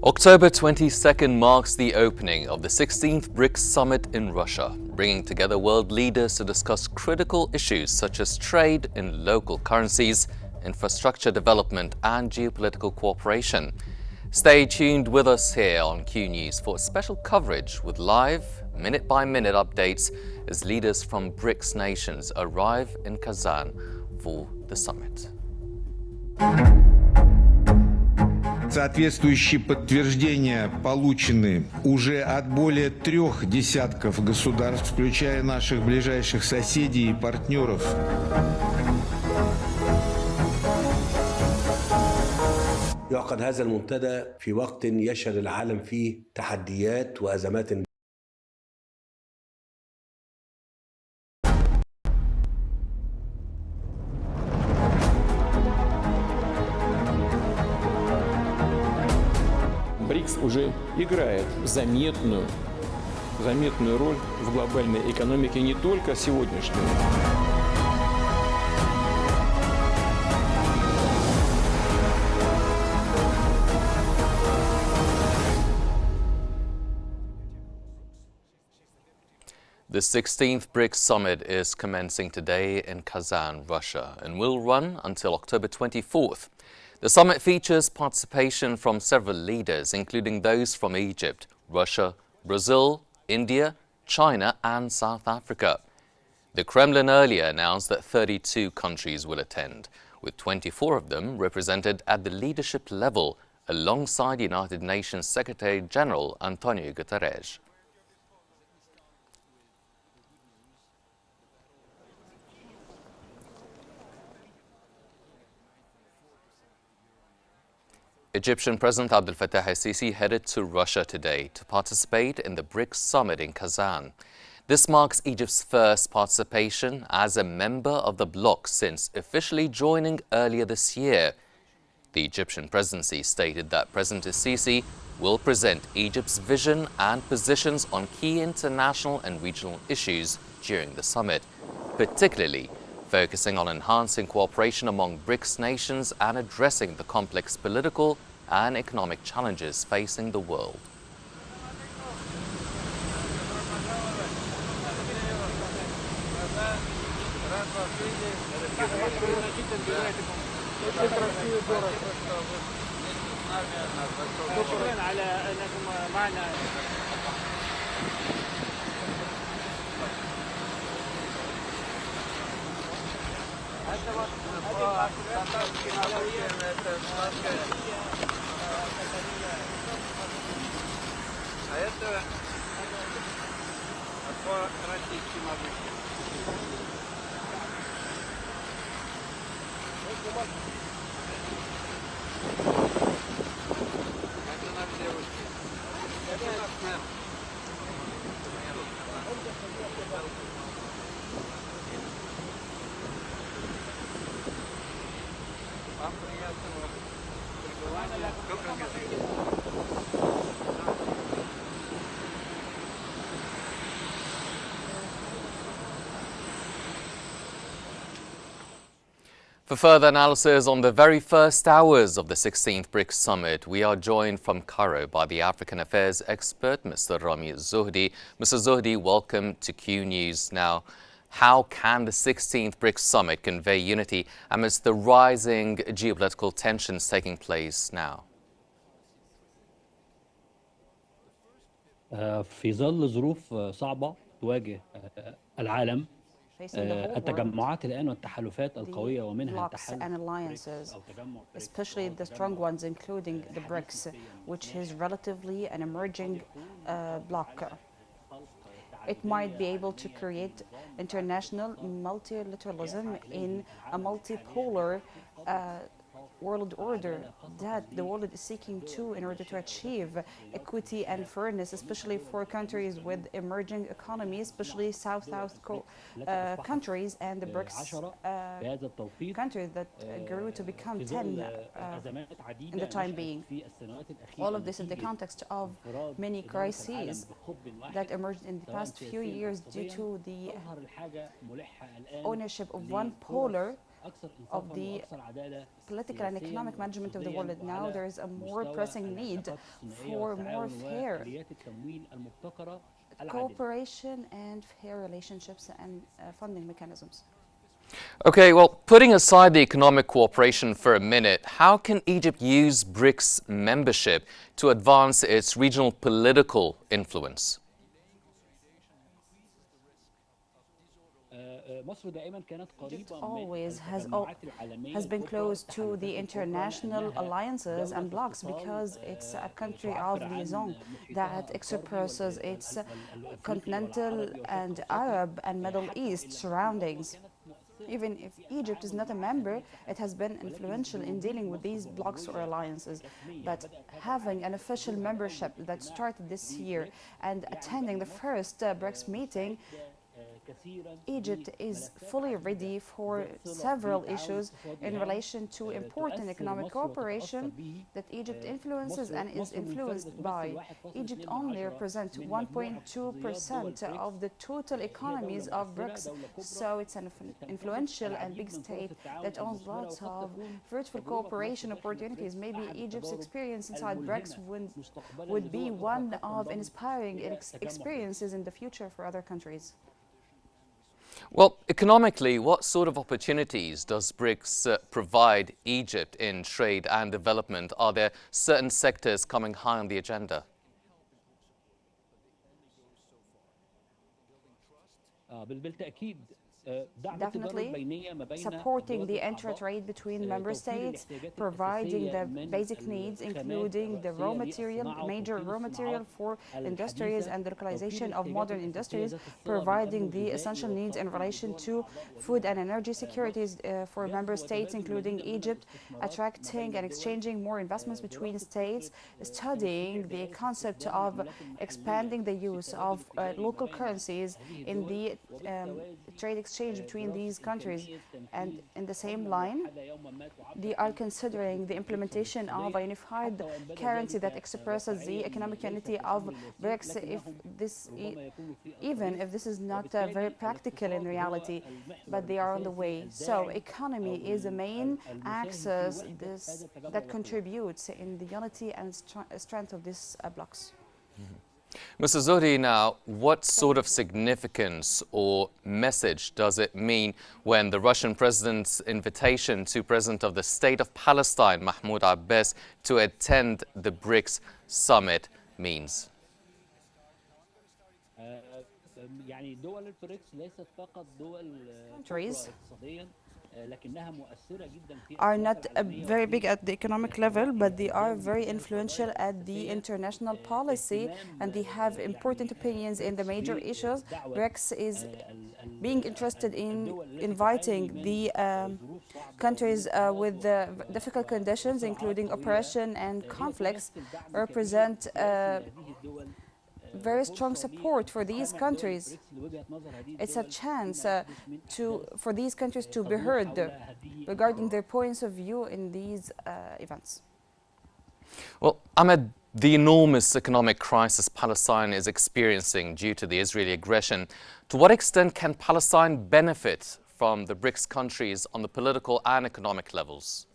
October 22nd marks the opening of the 16th BRICS summit in Russia, bringing together world leaders to discuss critical issues such as trade in local currencies, infrastructure development and geopolitical cooperation. Stay tuned with us here on Qnews for special coverage with live, minute-by-minute updates as leaders from BRICS nations arrive in Kazan for the summit. Соответствующие подтверждения получены уже от более 3 десятков государств, включая наших ближайших соседей и партнеров. يعقد هذا المنتدى في وقت يشهد العالم فيه تحديات وأزمات. БРИКС уже играет заметную роль в глобальной экономике не только сегодняшнего. The 16th BRICS summit is commencing today in Kazan, Russia, and will run until October 24th. The summit features participation from several leaders, including those from Egypt, Russia, Brazil, India, China and South Africa. The Kremlin earlier announced that 32 countries will attend, with 24 of them represented at the leadership level alongside United Nations Secretary-General Antonio Guterres. Egyptian President Abdel Fattah El-Sisi headed to Russia today to participate in the BRICS summit in Kazan. This marks Egypt's first participation as a member of the bloc since officially joining earlier this year. The Egyptian presidency stated that President El-Sisi will present Egypt's vision and positions on key international and regional issues during the summit, particularly focusing on enhancing cooperation among BRICS nations and addressing the complex political and economic challenges facing the world. For further analysis on the very first hours of the 16th BRICS summit, we are joined from Cairo by the African Affairs expert, Mr. Rami Zuhdi. Mr. Zuhdi, welcome to Qnews. Now, how can the 16th BRICS summit convey unity amidst the rising geopolitical tensions taking place now? في ظل ظروف صعبة تواجه العالم التجمعات الآن والتحالفات القوية ومنها alliances, especially the strong ones, including the BRICS, which is relatively an emerging bloc. It might be able to create international multilateralism in a multipolar world order that the world is seeking to in order to achieve equity and fairness, especially for countries with emerging economies, especially South countries and the BRICS countries that grew to become 10 in the time being. All of this in the context of many crises that emerged in the past few years due to the ownership of one polar of the political and economic management of the world. Now there is a more pressing need for more fair cooperation and fair relationships and funding mechanisms. Okay, well, putting aside the economic cooperation for a minute, how can Egypt use BRICS membership to advance its regional political influence? Egypt always has been close to the international alliances and blocs because it's a country of liaison that expresses its continental and Arab and Middle East surroundings. Even if Egypt is not a member, it has been influential in dealing with these blocs or alliances. But having an official membership that started this year and attending the first BRICS meeting, Egypt is fully ready for several issues in relation to important economic cooperation that Egypt influences and is influenced by. Egypt only represents 1.2% of the total economies of BRICS, so it's an influential and big state that owns lots of fruitful cooperation opportunities. Maybe Egypt's experience inside BRICS would be one of inspiring experiences in the future for other countries. Well, economically, what sort of opportunities does BRICS provide Egypt in trade and development? Are there certain sectors coming high on the agenda? Definitely supporting the inter-trade between member states, providing the basic needs, including the raw material, major raw material for industries and the localization of modern industries, providing the essential needs in relation to food and energy securities for member states, including Egypt, attracting and exchanging more investments between states, studying the concept of expanding the use of local currencies in the trade exchange between these countries. And in the same line, they are considering the implementation of a unified currency that expresses the economic unity of BRICS, even if this is not very practical in reality, but they are on the way. So economy is the main axis that contributes in the unity and strength of these blocks. Mr. Zuhdi, now, what sort of significance or message does it mean when the Russian president's invitation to President of the State of Palestine, Mahmoud Abbas, to attend the BRICS summit means? Countries are not very big at the economic level, but they are very influential at the international policy, and they have important opinions in the major issues. BRICS is being interested in inviting the countries with difficult conditions, including oppression and conflicts, represent very strong support for these countries. It's a chance for these countries to be heard regarding their points of view in these events. Well, amid the enormous economic crisis Palestine is experiencing due to the Israeli aggression, to what extent can Palestine benefit from the BRICS countries on the political and economic levels?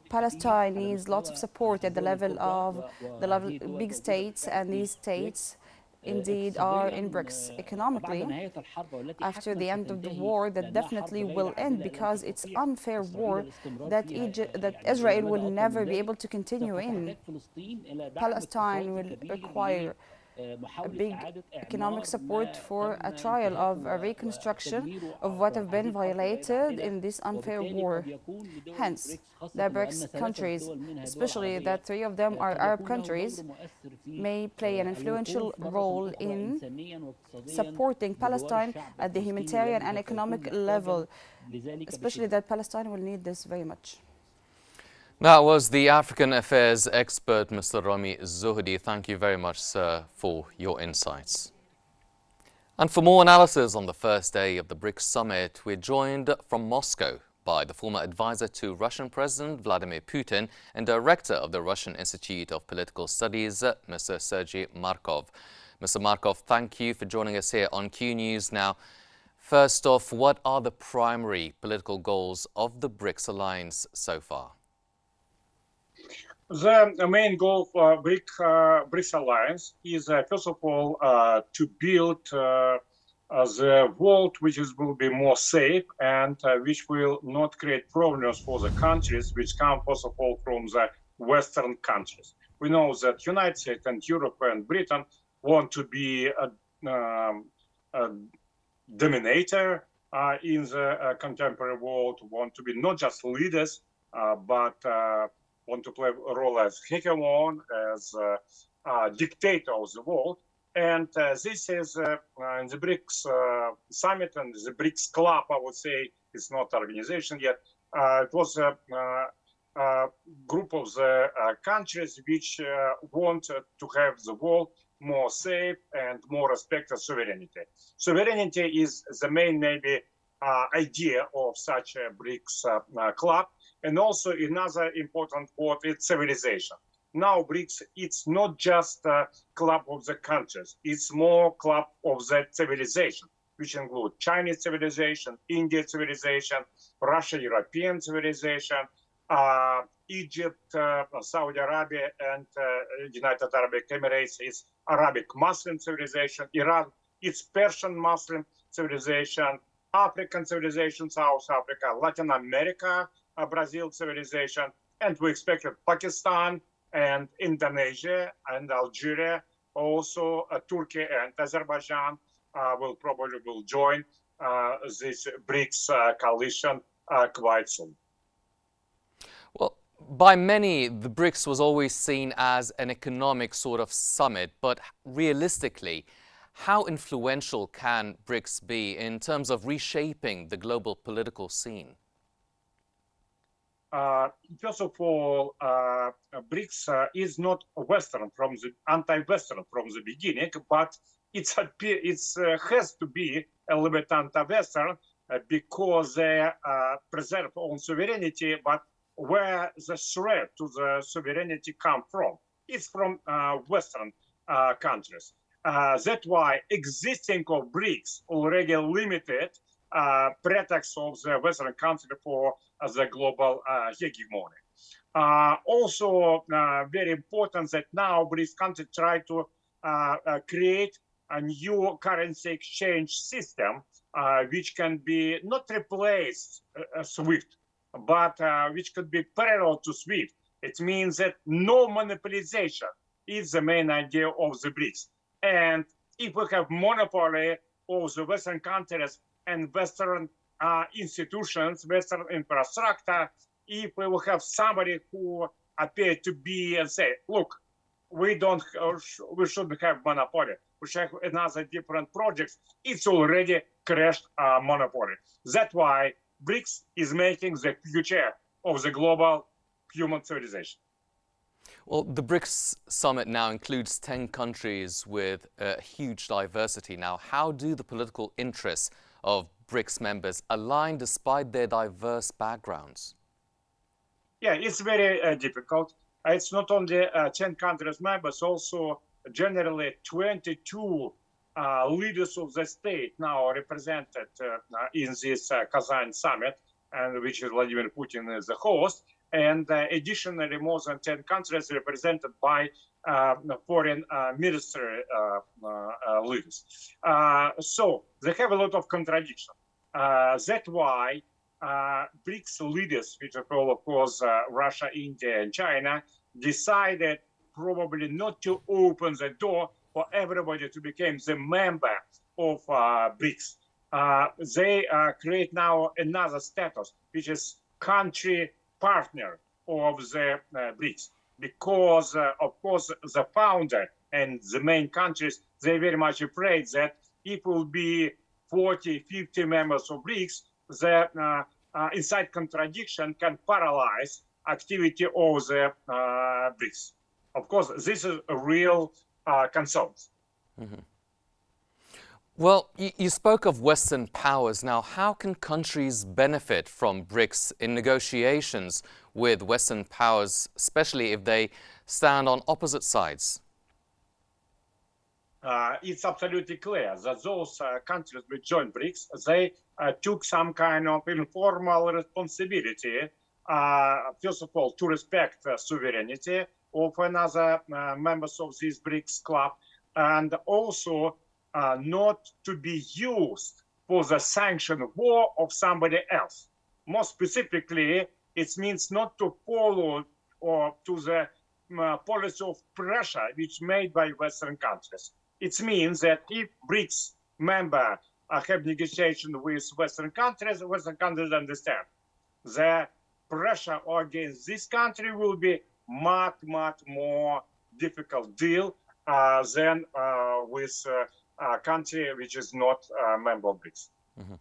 Palestine needs lots of support at the level of big states, and these states indeed are in BRICS. Economically, after the end of the war, that definitely will end, because it's unfair war that Israel will never be able to continue in. Palestine will require a big economic support for a trial of a reconstruction of what have been violated in this unfair war. Hence, the BRICS countries, especially that 3 of them are Arab countries, may play an influential role in supporting Palestine at the humanitarian and economic level, especially that Palestine will need this very much. That was the African Affairs expert, Mr. Rami Zuhdi. Thank you very much, sir, for your insights. And for more analysis on the first day of the BRICS summit, we're joined from Moscow by the former advisor to Russian President Vladimir Putin and director of the Russian Institute of Political Studies, Mr. Sergei Markov. Mr. Markov, thank you for joining us here on Q News. Now, first off, what are the primary political goals of the BRICS alliance so far? The main goal for BRICS alliance is, first of all, to build the world which will be more safe and which will not create problems for the countries which come, first of all, from the Western countries. We know that United States and Europe and Britain want to be a dominator in the contemporary world, want to be not just leaders, but want to play a role as hegemon, as dictator of the world. And this is in the BRICS summit and the BRICS club, I would say, it's not organization yet. It was a group of the countries which want to have the world more safe and more respect of sovereignty. Sovereignty is the main, maybe, idea of such a BRICS club. And also another important word is civilization. Now BRICS, it's not just a club of the countries, it's more club of the civilization, which include Chinese civilization, Indian civilization, Russia, European civilization, Egypt, Saudi Arabia, and United Arab Emirates is Arabic Muslim civilization, Iran, it's Persian Muslim civilization, African civilization, South Africa, Latin America, Brazil civilization, and we expect Pakistan and Indonesia and Algeria, also Turkey and Azerbaijan will probably join this BRICS coalition quite soon. Well, by many, the BRICS was always seen as an economic sort of summit, but realistically, how influential can BRICS be in terms of reshaping the global political scene? First of all, BRICS is not Western from the anti-Western from the beginning, but it has to be a little bit anti-Western because they preserve own sovereignty, but where the threat to the sovereignty come from? It's from Western countries. That's why existing of BRICS already limited pretext of the Western country for the global hegemony. Also, very important that now BRICS countries try to create a new currency exchange system, which can be not replace SWIFT, but which could be parallel to SWIFT. It means that no monopolization is the main idea of the BRICS. And if we have monopoly of the Western countries and Western institutions, Western infrastructure, if we will have somebody who appear to be and say, look, we shouldn't have monopoly, we should have another different projects, it's already crashed monopoly. That's why BRICS is making the future of the global human civilization. Well, the BRICS summit now includes 10 countries with huge diversity. Now, how do the political interests of BRICS members align despite their diverse backgrounds? Yeah, it's very difficult. It's not only 10 countries members, also generally 22 leaders of the state now represented in this Kazan summit, and which is Vladimir Putin is the host. And additionally, more than 10 countries represented by foreign ministry leaders. So they have a lot of contradiction. That's why BRICS leaders, which are all, of course, Russia, India, and China, decided probably not to open the door for everybody to become the member of BRICS. They create now another status, which is country partner of the BRICS, because of course the founder and the main countries, they're very much afraid that it will be 40, 50 members of BRICS, the inside contradiction can paralyze activity of the BRICS. Of course, this is a real concern. Mm-hmm. Well, you spoke of Western powers. Now, how can countries benefit from BRICS in negotiations with Western powers, especially if they stand on opposite sides? it's absolutely clear that those countries which joined BRICS, they took some kind of informal responsibility, first of all, to respect sovereignty of another members of this BRICS club, and also not to be used for the sanctioned war of somebody else. More specifically, it means not to follow or to the policy of pressure which made by Western countries. It means that if BRICS members have negotiation with Western countries understand the pressure against this country will be much more difficult deal than with a country which is not a member of BRICS. Mm-hmm.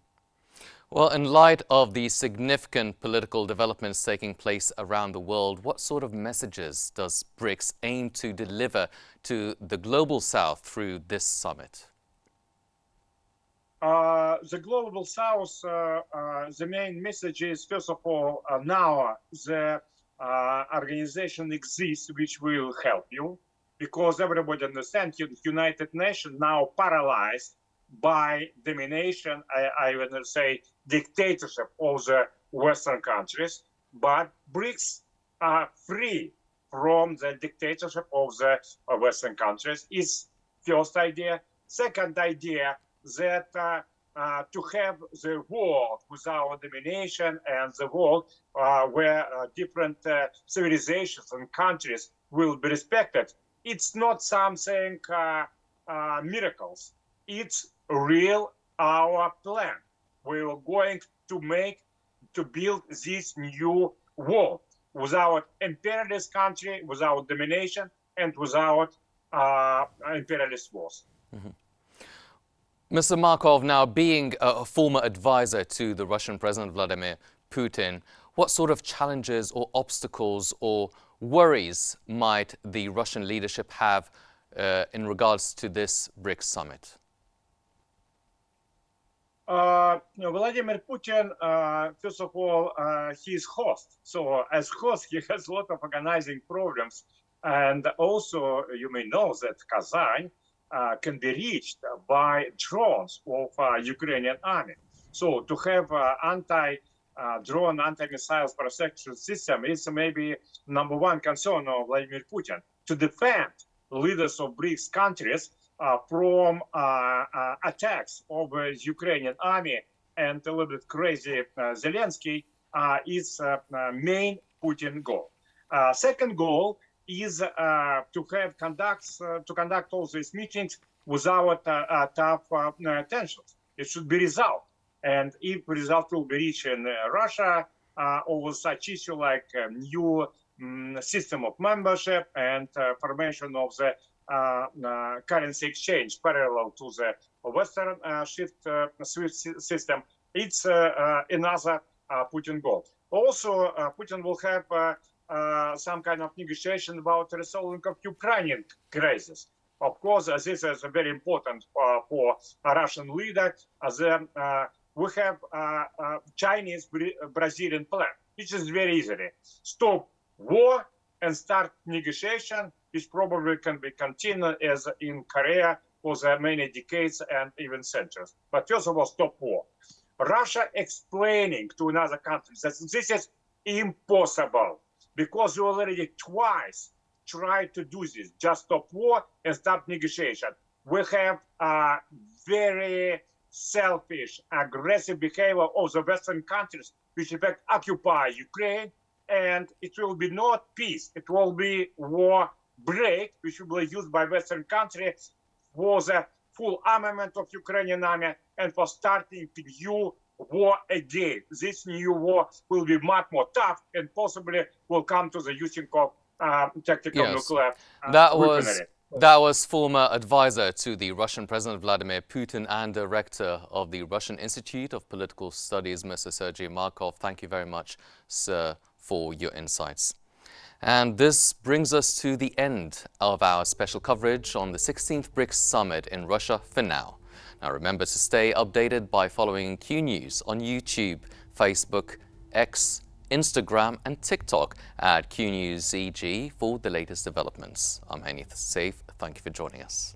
Well, in light of the significant political developments taking place around the world, what sort of messages does BRICS aim to deliver to the global south through this summit? The global south, the main message is, first of all, now the organization exists which will help you, because everybody understands the United Nations now paralyzed by domination, I would say dictatorship of the Western countries, but BRICS are free from the dictatorship of the Western countries is first idea. Second idea, that to have the world without domination and the world where different civilizations and countries will be respected. It's not something miracles. It's real our plan. We are going to build this new world without imperialist country, without domination, and without imperialist wars. Mm-hmm. Mr. Markov, now being a former advisor to the Russian President Vladimir Putin, what sort of challenges or obstacles or worries might the Russian leadership have in regards to this BRICS summit? Vladimir Putin, first of all, he is host. So as host, he has a lot of organizing problems. And also, you may know that Kazan can be reached by drones of Ukrainian army. So to have anti-drone, anti-missile protection system is maybe number one concern of Vladimir Putin, to defend leaders of BRICS countries from attacks of the Ukrainian army, and a little bit crazy Zelensky is main Putin goal. Second goal is to conduct all these meetings without tough tensions. It should be resolved, and if result will be reached in Russia over such issue like new system of membership and formation of the currency exchange parallel to the Western SWIFT system, it's another Putin goal. Also, Putin will have some kind of negotiation about resolving of Ukrainian crisis. Of course, this is very important for a Russian leader. We have Chinese-Brazilian plan, which is very easily stop war and start negotiation, which probably can be continued as in Korea for the many decades and even centuries. But first of all, stop war. Russia explaining to another country that this is impossible because we already twice tried to do this, just stop war and start negotiation. We have very selfish, aggressive behavior of the Western countries, which in fact occupy Ukraine, and it will be not peace, it will be war break, which will be used by Western countries for the full armament of Ukrainian army and for starting the new war again. This new war will be much more tough and possibly will come to the using of tactical nuclear weaponry. That was former advisor to the Russian President Vladimir Putin and director of the Russian Institute of Political Studies, Mr. Sergei Markov. Thank you very much, sir, for your insights. And this brings us to the end of our special coverage on the 16th BRICS Summit in Russia for now. Now remember to stay updated by following Qnews on YouTube, Facebook, X, Instagram and TikTok at QNewsEG for the latest developments. I'm Hanif Saif. Thank you for joining us.